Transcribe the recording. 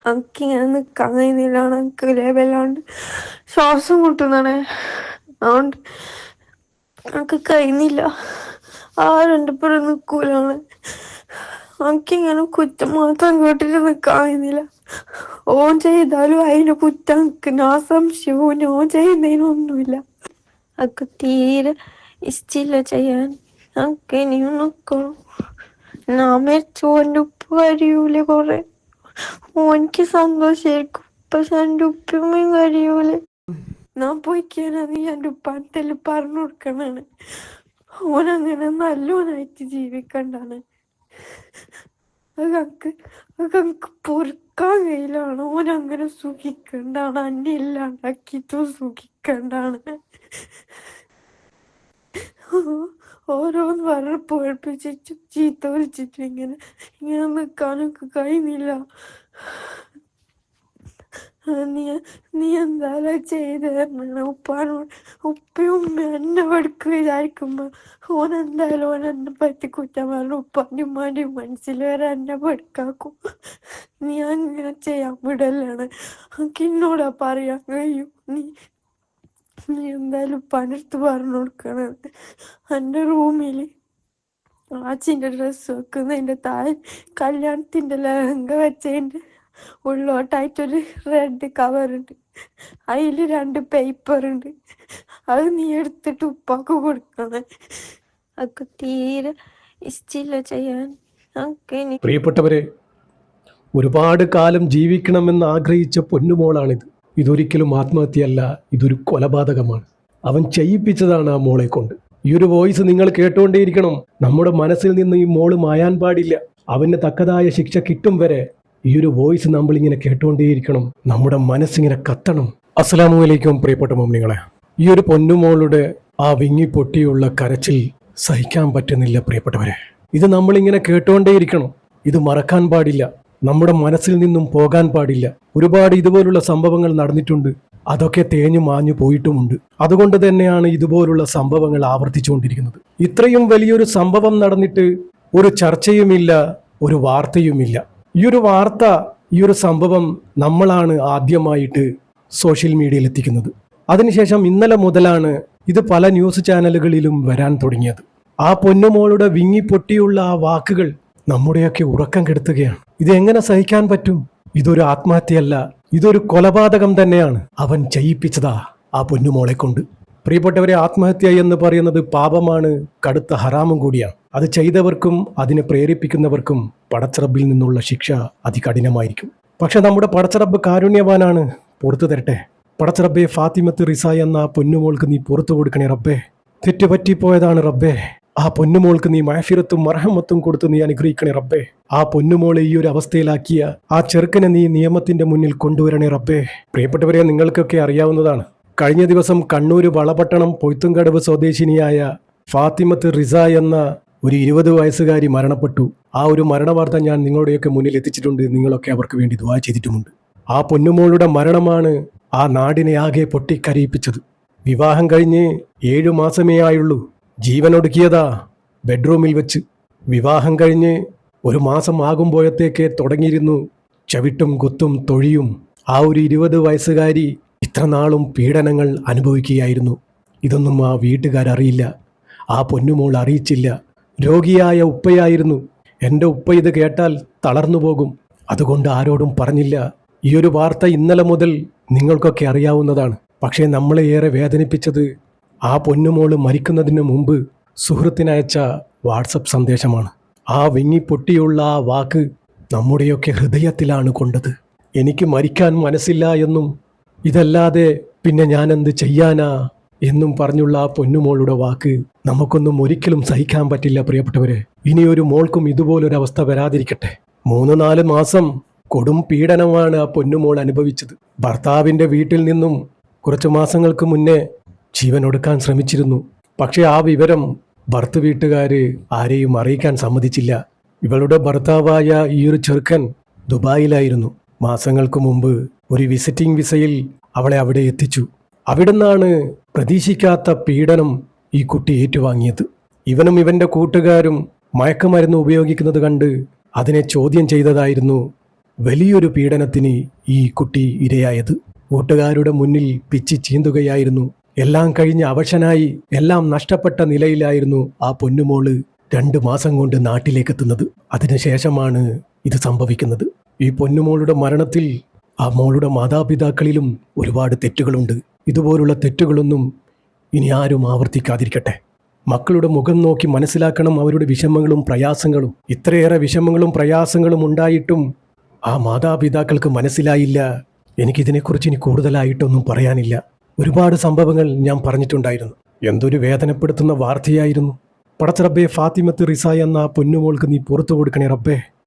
എനിക്കിങ്ങനെ നിക്കാൻ കഴിയുന്നില്ല. എനിക്ക് ലെവലാണ്ട് ശ്വാസം മുട്ടുന്നാണ്. അതുകൊണ്ട് എനിക്ക് കഴിയുന്നില്ല. ആരും എൻ്റെ പുറം നിൽക്കൂലാണ്. എനിക്കിങ്ങനെ കുറ്റം മാത്രം കേട്ടിട്ട് നിക്കാൻ കഴിയുന്നില്ല. ഓൻ ചെയ്താലും അതിന് കുറ്റം ഞാൻ സംശയവും ഓൻ ചെയ്യുന്നതിനൊന്നുമില്ല. എനിക്ക് തീരെ ഇഷ്ടമില്ല ചെയ്യാൻ. എനിക്ക് ഇനിയും നിക്കണം. ഞാൻ മരിച്ചു എൻ്റെ ഉപ്പ കരയൂല കൊറേ. ഓനിക്ക് സന്തോഷായിരിക്കും, പക്ഷെ എൻ്റെ ഉപ്പയും കരയൂല. ഞാൻ പോയിക്കാനാ നീ എൻ്റെ ഉപ്പാനത്തെല്ലാം പറഞ്ഞു കൊടുക്കണാണ്. ഓനങ്ങനെ നല്ലോനായിട്ട് ജീവിക്കണ്ടാണ്. അതൊക്കെ പൊറുക്കാൻ കഴിയില്ലാണ്. ഓനങ്ങനെ സുഖിക്കണ്ടാണ്. അന്നെ ഇല്ലാണ്ടാക്കിയിട്ടും സുഖിക്കണ്ടാണ്. ഓരോന്ന് പറഞ്ഞ് പേടിപ്പിച്ചിട്ടും ചീത്ത വിളിച്ചിട്ടും ഇങ്ങനെ നിൽക്കാനൊക്കെ കഴിയുന്നില്ല. നീ എന്തായാലും ചെയ്ത് തരണം ഉപ്പാനോട്. ഉപ്പയും എന്നെ പഠിക്ക് വിചാരിക്കുമ്പോ ഓനെന്തായാലും ഓൻ എന്നെ പറ്റി കുറ്റം പറഞ്ഞു ഉപ്പാൻ്റെ ഉമ്മാൻ്റെയും മനസ്സിൽ വരെ എന്നെ പഠിക്കാക്കും. നീ അങ്ങനെ ചെയ്യാൻ വിടലാണ്. എനിക്ക് എന്നോടാ പറയാൻ കഴിയും. നീ എന്തായാലും പണിയെടുത്ത് പറഞ്ഞു കൊടുക്കണം. എൻ്റെ റൂമിൽ ആച്ചിൻ്റെ ഡ്രസ്സ് വെക്കുന്നതിൻ്റെ താഴെ കല്യാണത്തിൻ്റെ ലഹങ്ക വെച്ചതിൻ്റെ ഉള്ളോട്ടായിട്ടൊരു റെഡ് കവറുണ്ട്. അതിൽ 2 പേപ്പറുണ്ട്. അത് നീ എടുത്തിട്ട് ഉപ്പാക്ക് കൊടുക്കണം. അതൊക്കെ തീരെ ഇഷ്ടമില്ല ചെയ്യാൻ. പ്രിയപ്പെട്ടവരെ, ഒരുപാട് കാലം ജീവിക്കണമെന്ന് ആഗ്രഹിച്ച പൊന്നുമോളാണിത്. ഇതൊരിക്കലും ആത്മഹത്യയല്ല, ഇതൊരു കൊലപാതകമാണ്. അവൻ ചെയ്യിപ്പിച്ചതാണ് ആ മോളെ കൊണ്ട്. ഈ ഒരു വോയിസ് നിങ്ങൾ കേട്ടുകൊണ്ടേയിരിക്കണം. നമ്മുടെ മനസ്സിൽ നിന്ന് ഈ മോള് മായാൻ പാടില്ല. അവന് തക്കതായ ശിക്ഷ കിട്ടും വരെ ഈ ഒരു വോയിസ് നമ്മളിങ്ങനെ കേട്ടുകൊണ്ടേയിരിക്കണം. നമ്മുടെ മനസ്സിങ്ങനെ കത്തണം. അസ്സലാമു അലൈക്കും പ്രിയപ്പെട്ട മോമിനികളെ. ഈ ഒരു പൊന്നുമോളുടെ ആ വിങ്ങി പൊട്ടിയുള്ള കരച്ചിൽ സഹിക്കാൻ പറ്റുന്നില്ല പ്രിയപ്പെട്ടവരെ. ഇത് നമ്മളിങ്ങനെ കേട്ടുകൊണ്ടേയിരിക്കണം. ഇത് മറക്കാൻ പാടില്ല, നമ്മുടെ മനസ്സിൽ നിന്നും പോകാൻ പാടില്ല. ഒരുപാട് ഇതുപോലുള്ള സംഭവങ്ങൾ നടന്നിട്ടുണ്ട്, അതൊക്കെ തേഞ്ഞു മാഞ്ഞു പോയിട്ടുമുണ്ട്. അതുകൊണ്ട് തന്നെയാണ് ഇതുപോലുള്ള സംഭവങ്ങൾ ആവർത്തിച്ചുകൊണ്ടിരിക്കുന്നത്. ഇത്രയും വലിയൊരു സംഭവം നടന്നിട്ട് ഒരു ചർച്ചയുമില്ല, ഒരു വാർത്തയുമില്ല. ഈ ഒരു സംഭവം നമ്മളാണ് ആദ്യമായിട്ട് സോഷ്യൽ മീഡിയയിൽ എത്തിക്കുന്നത്. അതിനുശേഷം ഇന്നലെ മുതലാണ് ഇത് പല ന്യൂസ് ചാനലുകളിലും വരാൻ തുടങ്ങിയത്. ആ പൊന്നുമോളുടെ വിങ്ങിപ്പൊട്ടിയുള്ള ആ വാക്കുകൾ നമ്മുടെയൊക്കെ ഉറക്കം കെടുത്തുകയാണ്. ഇതെങ്ങനെ സഹിക്കാൻ പറ്റും? ഇതൊരു ആത്മഹത്യയല്ല, ഇതൊരു കൊലപാതകം തന്നെയാണ്. അവൻ ചെയ്യിപ്പിച്ചതാ ആ പൊന്നുമോളെ കൊണ്ട്. പ്രിയപ്പെട്ടവരെ, ആത്മഹത്യ എന്ന് പറയുന്നത് പാപമാണ്, കടുത്ത ഹറാമും കൂടിയാണ്. അത് ചെയ്തവർക്കും അതിനെ പ്രേരിപ്പിക്കുന്നവർക്കും പടച്ചറബിൽ നിന്നുള്ള ശിക്ഷ അതികഠിനമായിരിക്കും. പക്ഷെ നമ്മുടെ പടച്ചറബ് കാരുണ്യവാനാണ്, പുറത്തു തരട്ടെ. പടച്ചറബേ, ഫാത്തിമത്ത് റിസ എന്ന ആ പൊന്നുമോൾക്ക് നീ പുറത്തു കൊടുക്കണേ റബ്ബേ. തെറ്റുപറ്റിപ്പോയതാണ് റബ്ബേ. ആ പൊന്നുമോൾക്ക് നീ മഹഫിറത്തും മർഹമത്തും കൊടുത്ത് നീ അനുഗ്രഹിക്കണേ റബ്ബേ. ആ പൊന്നുമോളെ ഈ ഒരു അവസ്ഥയിലാക്കിയ ആ ചെറുക്കനെ നീ നിയമത്തിന്റെ മുന്നിൽ കൊണ്ടുവരണേ റബ്ബേ. പ്രിയപ്പെട്ടവരെ, നിങ്ങൾക്കൊക്കെ അറിയാവുന്നതാണ്, കഴിഞ്ഞ ദിവസം കണ്ണൂർ വളപട്ടണം പൊയ്ത്തുംകടവ് സ്വദേശിനിയായ ഫാത്തിമത്ത് റിസ എന്ന ഒരു 20 വയസ്സുകാരി മരണപ്പെട്ടു. ആ ഒരു മരണവാർത്ത ഞാൻ നിങ്ങളുടെയൊക്കെ മുന്നിൽ എത്തിച്ചിട്ടുണ്ട്. നിങ്ങളൊക്കെ അവർക്ക് വേണ്ടി ദുആ ചെയ്തിട്ടുമുണ്ട്. ആ പൊന്നുമോളുടെ മരണമാണ് ആ നാടിനെ ആകെ പൊട്ടിക്കരയിപ്പിച്ചത്. വിവാഹം കഴിഞ്ഞ് 7 മാസമേ ആയുള്ളൂ. ജീവനൊടുക്കിയതാ ബെഡ്റൂമിൽ വെച്ച്. വിവാഹം കഴിഞ്ഞ് 1 മാസം ആകുമ്പോഴത്തേക്ക് തുടങ്ങിയിരുന്നു ചവിട്ടും കുത്തും തൊഴിയും. ആ ഒരു 20 വയസ്സുകാരി ഇത്ര നാളും പീഡനങ്ങൾ അനുഭവിക്കുകയായിരുന്നു. ഇതൊന്നും ആ വീട്ടുകാരറിയില്ല, ആ പൊന്നുമോൾ അറിയിച്ചില്ല. രോഗിയായ ഉപ്പയായിരുന്നു. എൻ്റെ ഉപ്പ ഇത് കേട്ടാൽ തളർന്നു പോകും, അതുകൊണ്ട് ആരോടും പറഞ്ഞില്ല. ഈ ഒരു വാർത്ത ഇന്നലെ മുതൽ നിങ്ങൾക്കൊക്കെ അറിയാവുന്നതാണ്. പക്ഷേ നമ്മളെ ഏറെ വേദനിപ്പിച്ചത് ആ പൊന്നുമോള് മരിക്കുന്നതിന് മുമ്പ് സുഹൃത്തിനയച്ച വാട്സപ്പ് സന്ദേശമാണ്. ആ വിങ്ങിപ്പൊട്ടിയുള്ള ആ വാക്ക് നമ്മുടെയൊക്കെ ഹൃദയത്തിലാണ് കൊണ്ടത്. എനിക്ക് മരിക്കാൻ മനസ്സില്ല എന്നും ഇതല്ലാതെ പിന്നെ ഞാനെന്ത് ചെയ്യാനാ എന്നും പറഞ്ഞുള്ള ആ പൊന്നുമോളുടെ വാക്ക് നമുക്കൊന്നും ഒരിക്കലും സഹിക്കാൻ പറ്റില്ല പ്രിയപ്പെട്ടവരെ. ഇനിയൊരു മോൾക്കും ഇതുപോലൊരവസ്ഥ വരാതിരിക്കട്ടെ. 3-4 മാസം കൊടും പീഡനമാണ് ആ പൊന്നുമോൾ അനുഭവിച്ചത്. ഭർത്താവിൻ്റെ വീട്ടിൽ നിന്നും കുറച്ച് മാസങ്ങൾക്ക് മുന്നേ ജീവനൊടുക്കാൻ ശ്രമിച്ചിരുന്നു. പക്ഷേ ആ വിവരം ഭർത്തൃ വീട്ടുകാർ ആരെയും അറിയിക്കാൻ സമ്മതിച്ചില്ല. ഇവളുടെ ഭർത്താവായ ഈ ഒരു ചെറുക്കൻ ദുബായിലായിരുന്നു. മാസങ്ങൾക്ക് മുമ്പ് ഒരു വിസിറ്റിംഗ് വിസയിൽ അവളെ അവിടെ എത്തിച്ചു. അവിടുന്നാണ് പ്രതീക്ഷിക്കാത്ത പീഡനം ഈ കുട്ടി ഏറ്റുവാങ്ങിയത്. ഇവനും ഇവൻ്റെ കൂട്ടുകാരും മയക്കുമരുന്ന് ഉപയോഗിക്കുന്നത് കണ്ട് അതിനെ ചോദ്യം ചെയ്തതായിരുന്നു വലിയൊരു പീഡനത്തിന് ഈ കുട്ടി ഇരയായത്. കൂട്ടുകാരുടെ മുന്നിൽ പിച്ചി ചീന്തുകയായിരുന്നു. എല്ലാം കഴിഞ്ഞ് അവശനായി എല്ലാം നഷ്ടപ്പെട്ട നിലയിലായിരുന്നു ആ പൊന്നുമോള് 2 മാസം കൊണ്ട് നാട്ടിലേക്കെത്തുന്നത്. അതിനുശേഷമാണ് ഇത് സംഭവിക്കുന്നത്. ഈ പൊന്നുമോളുടെ മരണത്തിൽ ആ മോളുടെ മാതാപിതാക്കളിലും ഒരുപാട് തെറ്റുകളുണ്ട്. ഇതുപോലുള്ള തെറ്റുകളൊന്നും ഇനി ആരും ആവർത്തിക്കാതിരിക്കട്ടെ. മക്കളുടെ മുഖം നോക്കി മനസ്സിലാക്കണം അവരുടെ വിഷമങ്ങളും പ്രയാസങ്ങളും. ഇത്രയേറെ വിഷമങ്ങളും പ്രയാസങ്ങളും ഉണ്ടായിട്ടും ആ മാതാപിതാക്കൾക്ക് മനസ്സിലായില്ല. എനിക്കിതിനെക്കുറിച്ച് ഇനി കൂടുതലായിട്ടൊന്നും പറയാനില്ല. ഒരുപാട് സംഭവങ്ങൾ ഞാൻ പറഞ്ഞിട്ടുണ്ടായിരുന്നു. എന്തൊരു വേദനപ്പെടുത്തുന്ന വാർത്തയായിരുന്നു. പടച്ച റബ്ബേ, ഫാത്തിമത്ത് റിസ എന്ന ആ പൊന്നുമോൾക്ക് നീ പുറത്തു കൊടുക്കണേ റബ്ബേ.